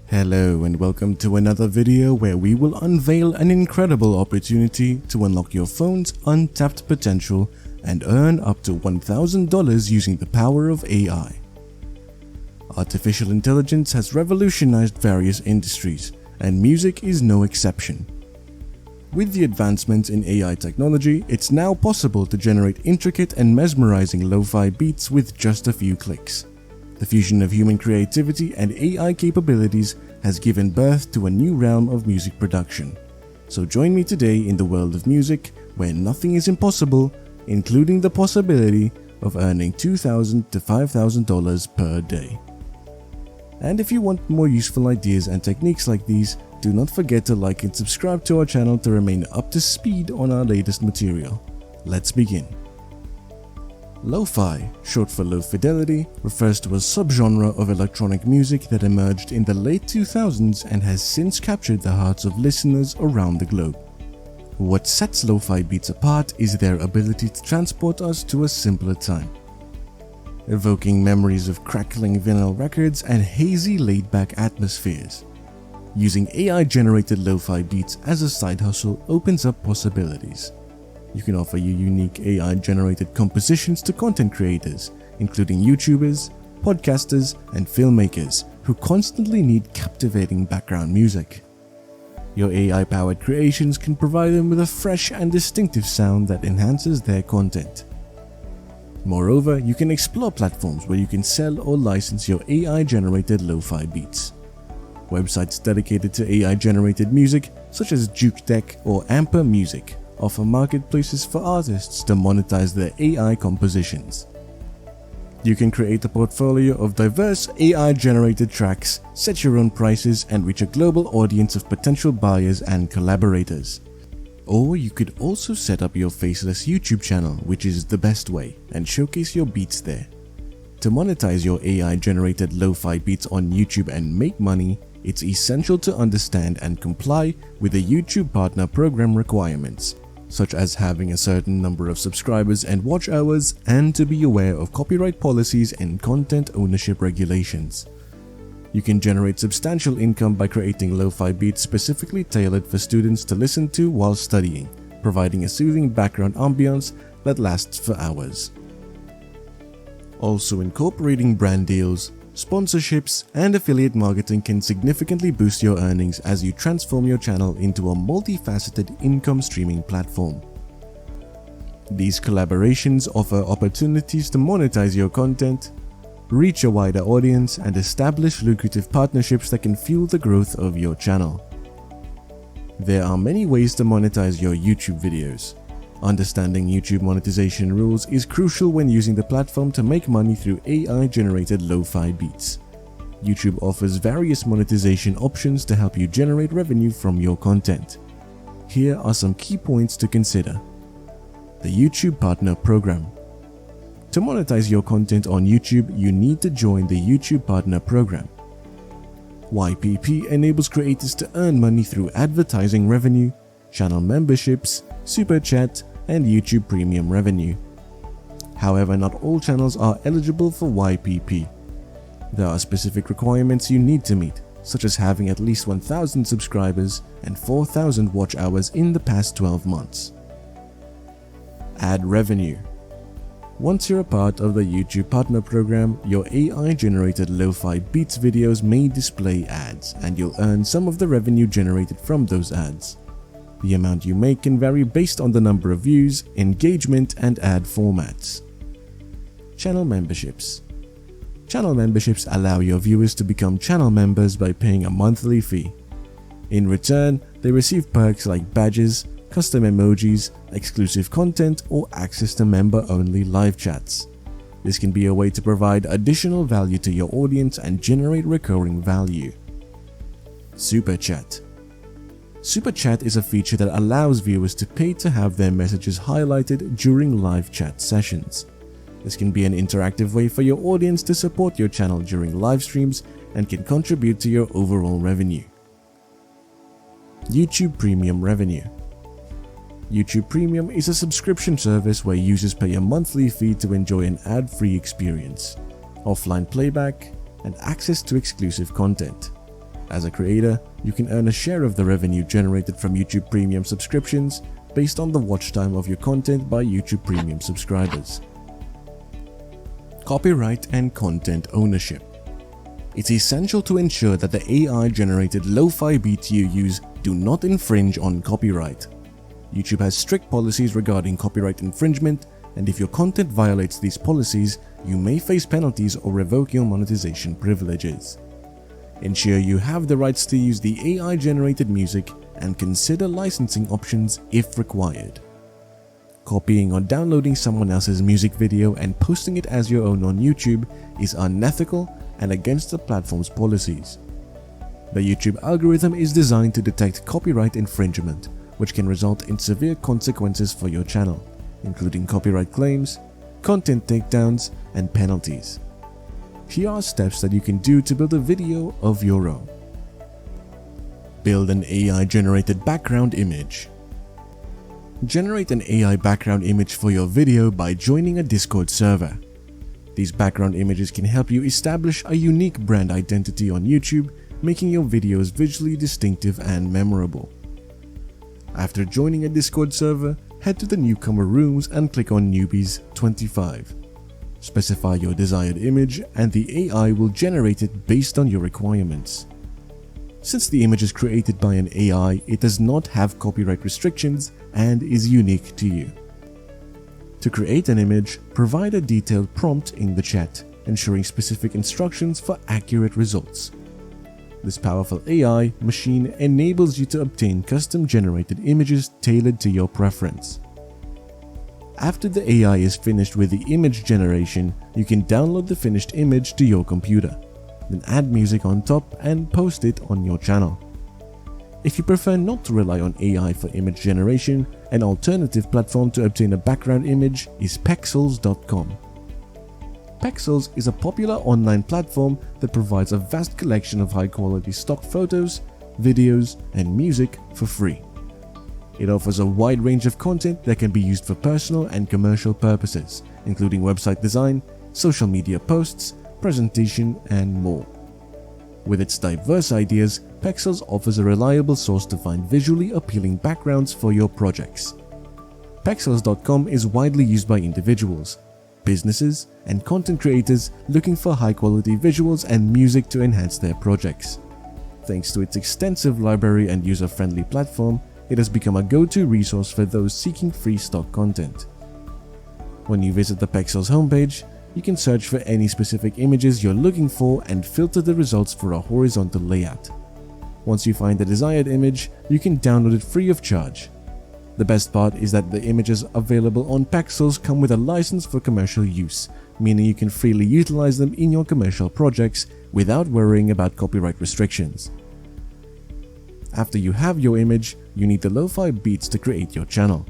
Hello and welcome to another video where we will unveil an incredible opportunity to unlock your phone's untapped potential and earn up to $1,000 using the power of AI. Artificial intelligence has revolutionized various industries, and music is no exception. With the advancements in AI technology, it's now possible to generate intricate and mesmerizing lo-fi beats with just a few clicks. The fusion of human creativity and AI capabilities has given birth to a new realm of music production. So join me today in the world of music, where nothing is impossible, including the possibility of earning $2,000 to $5,000 per day. And if you want more useful ideas and techniques like these, do not forget to like and subscribe to our channel to remain up to speed on our latest material. Let's begin. Lo-fi, short for low fidelity, refers to a subgenre of electronic music that emerged in the late 2000s and has since captured the hearts of listeners around the globe. What sets lo-fi beats apart is their ability to transport us to a simpler time, evoking memories of crackling vinyl records and hazy laid-back atmospheres. Using AI-generated lo-fi beats as a side hustle opens up possibilities. You can offer your unique AI-generated compositions to content creators, including YouTubers, podcasters, and filmmakers who constantly need captivating background music. Your AI-powered creations can provide them with a fresh and distinctive sound that enhances their content. Moreover, you can explore platforms where you can sell or license your AI-generated lo-fi beats. Websites dedicated to AI-generated music, such as JukeDeck or Amper Music, offer marketplaces for artists to monetize their AI compositions. You can create a portfolio of diverse AI-generated tracks, set your own prices, and reach a global audience of potential buyers and collaborators. Or you could also set up your faceless YouTube channel, which is the best way, and showcase your beats there. To monetize your AI-generated lo-fi beats on YouTube and make money, it's essential to understand and comply with the YouTube Partner Program requirements, such as having a certain number of subscribers and watch hours, and to be aware of copyright policies and content ownership regulations. You can generate substantial income by creating lo-fi beats specifically tailored for students to listen to while studying, providing a soothing background ambience that lasts for hours. Also, incorporating brand deals, sponsorships, and affiliate marketing can significantly boost your earnings as you transform your channel into a multifaceted income streaming platform. These collaborations offer opportunities to monetize your content, reach a wider audience, and establish lucrative partnerships that can fuel the growth of your channel. There are many ways to monetize your YouTube videos. Understanding YouTube monetization rules is crucial when using the platform to make money through AI-generated lo-fi beats. YouTube offers various monetization options to help you generate revenue from your content. Here are some key points to consider. The YouTube Partner Program. To monetize your content on YouTube, you need to join the YouTube Partner Program. YPP enables creators to earn money through advertising revenue, channel memberships, Super Chat, and YouTube Premium revenue. However, not all channels are eligible for YPP. There are specific requirements you need to meet, such as having at least 1,000 subscribers and 4,000 watch hours in the past 12 months. Ad revenue. Once you're a part of the YouTube Partner Program, your AI-generated lo-fi beats videos may display ads, and you'll earn some of the revenue generated from those ads. The amount you make can vary based on the number of views, engagement, and ad formats. Channel memberships. Channel memberships allow your viewers to become channel members by paying a monthly fee. In return, they receive perks like badges, custom emojis, exclusive content, or access to member-only live chats. This can be a way to provide additional value to your audience and generate recurring value. Super Chat. Super Chat is a feature that allows viewers to pay to have their messages highlighted during live chat sessions. This can be an interactive way for your audience to support your channel during live streams and can contribute to your overall revenue. YouTube Premium revenue. YouTube Premium is a subscription service where users pay a monthly fee to enjoy an ad-free experience, offline playback, and access to exclusive content. As a creator, you can earn a share of the revenue generated from YouTube Premium subscriptions based on the watch time of your content by YouTube Premium subscribers. Copyright and content ownership. It's essential to ensure that the AI-generated lo-fi beats you use do not infringe on copyright. YouTube has strict policies regarding copyright infringement, and if your content violates these policies, you may face penalties or revoke your monetization privileges. Ensure you have the rights to use the AI-generated music and consider licensing options if required. Copying or downloading someone else's music video and posting it as your own on YouTube is unethical and against the platform's policies. The YouTube algorithm is designed to detect copyright infringement, which can result in severe consequences for your channel, including copyright claims, content takedowns, and penalties. Here are steps that you can do to build a video of your own. Build an AI-generated background image. Generate an AI background image for your video by joining a Discord server. These background images can help you establish a unique brand identity on YouTube, making your videos visually distinctive and memorable. After joining a Discord server, head to the newcomer rooms and click on Newbies 25. Specify your desired image and the AI will generate it based on your requirements. Since the image is created by an AI, it does not have copyright restrictions and is unique to you. To create an image, provide a detailed prompt in the chat, ensuring specific instructions for accurate results. This powerful AI machine enables you to obtain custom-generated images tailored to your preference. After the AI is finished with the image generation, you can download the finished image to your computer, then add music on top and post it on your channel. If you prefer not to rely on AI for image generation, an alternative platform to obtain a background image is Pexels.com. Pexels is a popular online platform that provides a vast collection of high-quality stock photos, videos, and music for free. It offers a wide range of content that can be used for personal and commercial purposes, including website design, social media posts, presentation, and more. With its diverse ideas, Pexels offers a reliable source to find visually appealing backgrounds for your projects. Pexels.com is widely used by individuals, businesses, and content creators looking for high-quality visuals and music to enhance their projects. Thanks to its extensive library and user-friendly platform, it has become a go-to resource for those seeking free stock content. When you visit the Pexels homepage, you can search for any specific images you're looking for and filter the results for a horizontal layout. Once you find the desired image, you can download it free of charge. The best part is that the images available on Pexels come with a license for commercial use, meaning you can freely utilize them in your commercial projects without worrying about copyright restrictions. After you have your image, you need the lo-fi beats to create your channel.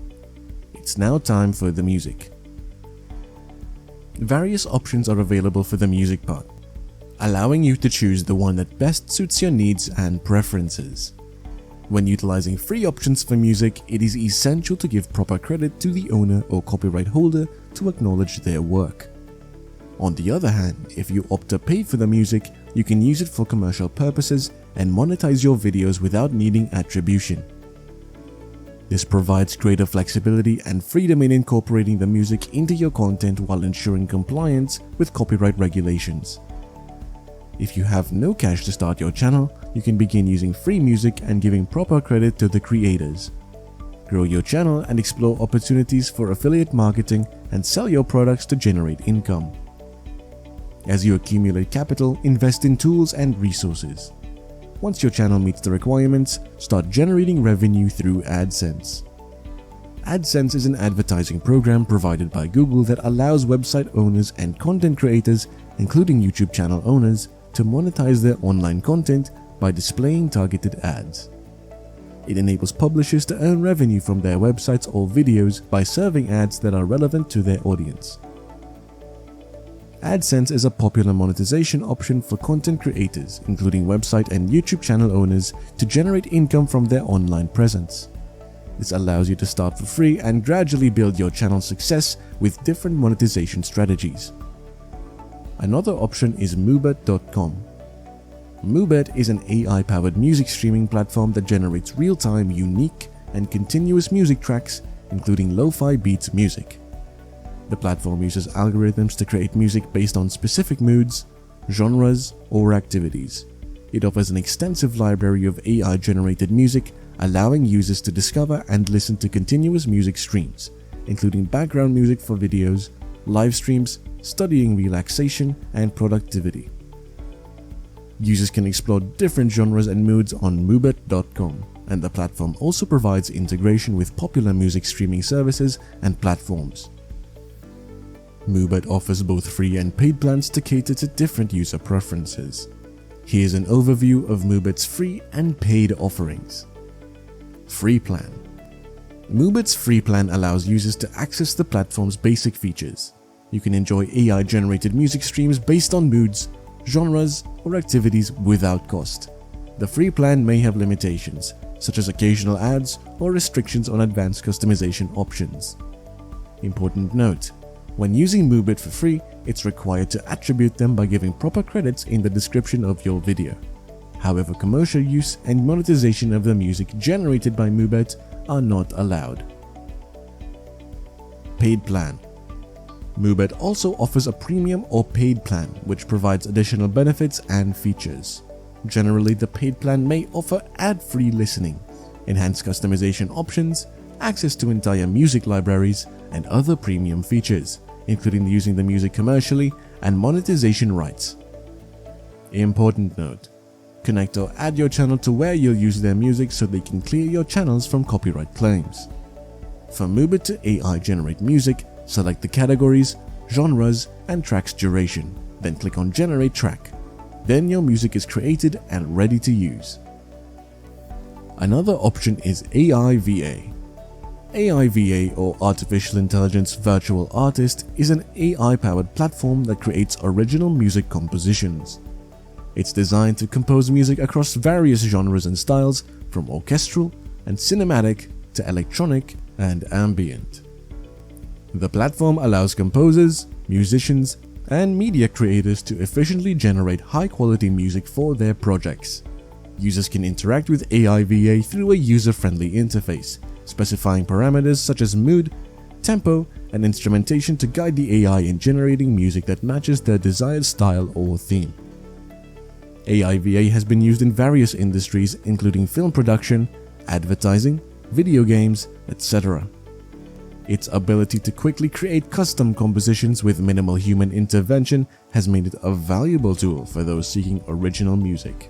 It's now time for the music. Various options are available for the music part, allowing you to choose the one that best suits your needs and preferences. When utilizing free options for music, it is essential to give proper credit to the owner or copyright holder to acknowledge their work. On the other hand, if you opt to pay for the music, you can use it for commercial purposes and monetize your videos without needing attribution. This provides greater flexibility and freedom in incorporating the music into your content while ensuring compliance with copyright regulations. If you have no cash to start your channel, you can begin using free music and giving proper credit to the creators. Grow your channel and explore opportunities for affiliate marketing and sell your products to generate income. As you accumulate capital, invest in tools and resources. Once your channel meets the requirements, start generating revenue through AdSense. AdSense is an advertising program provided by Google that allows website owners and content creators, including YouTube channel owners, to monetize their online content by displaying targeted ads. It enables publishers to earn revenue from their websites or videos by serving ads that are relevant to their audience. AdSense is a popular monetization option for content creators, including website and YouTube channel owners, to generate income from their online presence. This allows you to start for free and gradually build your channel's success with different monetization strategies. Another option is Muba.com. Moobet is an AI-powered music streaming platform that generates real-time, unique, and continuous music tracks, including lo-fi beats music. The platform uses algorithms to create music based on specific moods, genres, or activities. It offers an extensive library of AI-generated music, allowing users to discover and listen to continuous music streams, including background music for videos, live streams, studying, relaxation, and productivity. Users can explore different genres and moods on moobet.com, and the platform also provides integration with popular music streaming services and platforms. Moobet offers both free and paid plans to cater to different user preferences. Here's an overview of Moobet's free and paid offerings. Free plan. Moobet's free plan allows users to access the platform's basic features. You can enjoy AI-generated music streams based on moods, genres, or activities without cost. The free plan may have limitations, such as occasional ads or restrictions on advanced customization options. Important note: when using Moobet for free, it's required to attribute them by giving proper credits in the description of your video. However, commercial use and monetization of the music generated by Moobet are not allowed. Paid plan. Moobet also offers a premium or paid plan, which provides additional benefits and features. Generally, the paid plan may offer ad-free listening, enhanced customization options, access to entire music libraries, and other premium features, including using the music commercially and monetization rights. Important note: connect or add your channel to where you'll use their music so they can clear your channels from copyright claims. For Moobet to AI generate music, select the categories, genres, and track's duration, then click on Generate Track. Then your music is created and ready to use. Another option is Aiva. Aiva, or Artificial Intelligence Virtual Artist, is an AI-powered platform that creates original music compositions. It's designed to compose music across various genres and styles, from orchestral and cinematic to electronic and ambient. The platform allows composers, musicians, and media creators to efficiently generate high-quality music for their projects. Users can interact with Aiva through a user-friendly interface, specifying parameters such as mood, tempo, and instrumentation to guide the AI in generating music that matches their desired style or theme. Aiva has been used in various industries, including film production, advertising, video games, etc. Its ability to quickly create custom compositions with minimal human intervention has made it a valuable tool for those seeking original music.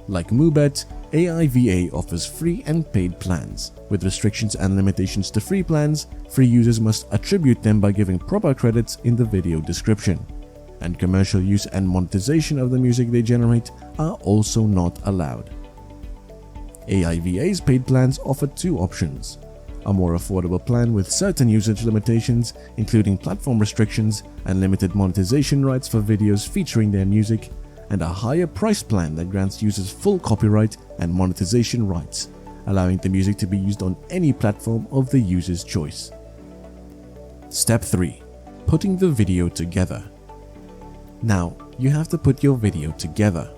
Like Moobet, Aiva offers free and paid plans. With restrictions and limitations to free plans, free users must attribute them by giving proper credits in the video description. And commercial use and monetization of the music they generate are also not allowed. Aiva's paid plans offer two options: a more affordable plan with certain usage limitations, including platform restrictions and limited monetization rights for videos featuring their music, and a higher price plan that grants users full copyright and monetization rights, allowing the music to be used on any platform of the user's choice. Step 3. Putting the video together. Now, you have to put your video together.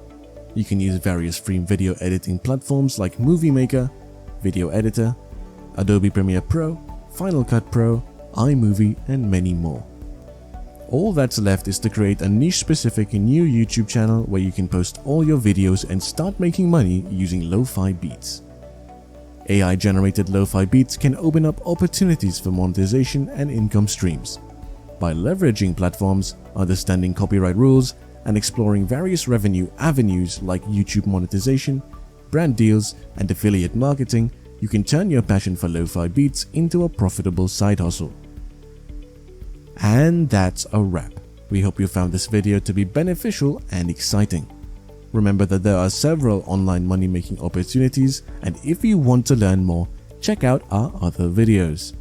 You can use various free video editing platforms like Movie Maker, Video Editor, Adobe Premiere Pro, Final Cut Pro, iMovie, and many more. All that's left is to create a niche-specific new YouTube channel where you can post all your videos and start making money using lo-fi beats. AI-generated lo-fi beats can open up opportunities for monetization and income streams. By leveraging platforms, understanding copyright rules, and exploring various revenue avenues like YouTube monetization, brand deals, and affiliate marketing, you can turn your passion for lo-fi beats into a profitable side hustle. And that's a wrap. We hope you found this video to be beneficial and exciting. Remember that there are several online money-making opportunities, and if you want to learn more, check out our other videos.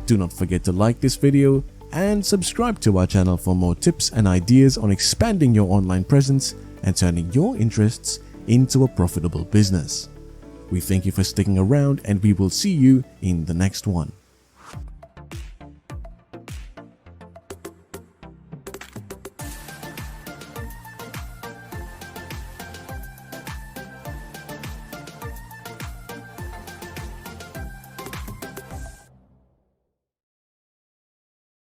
Do not forget to like this video and subscribe to our channel for more tips and ideas on expanding your online presence and turning your interests into a profitable business. We thank you for sticking around, and we will see you in the next one.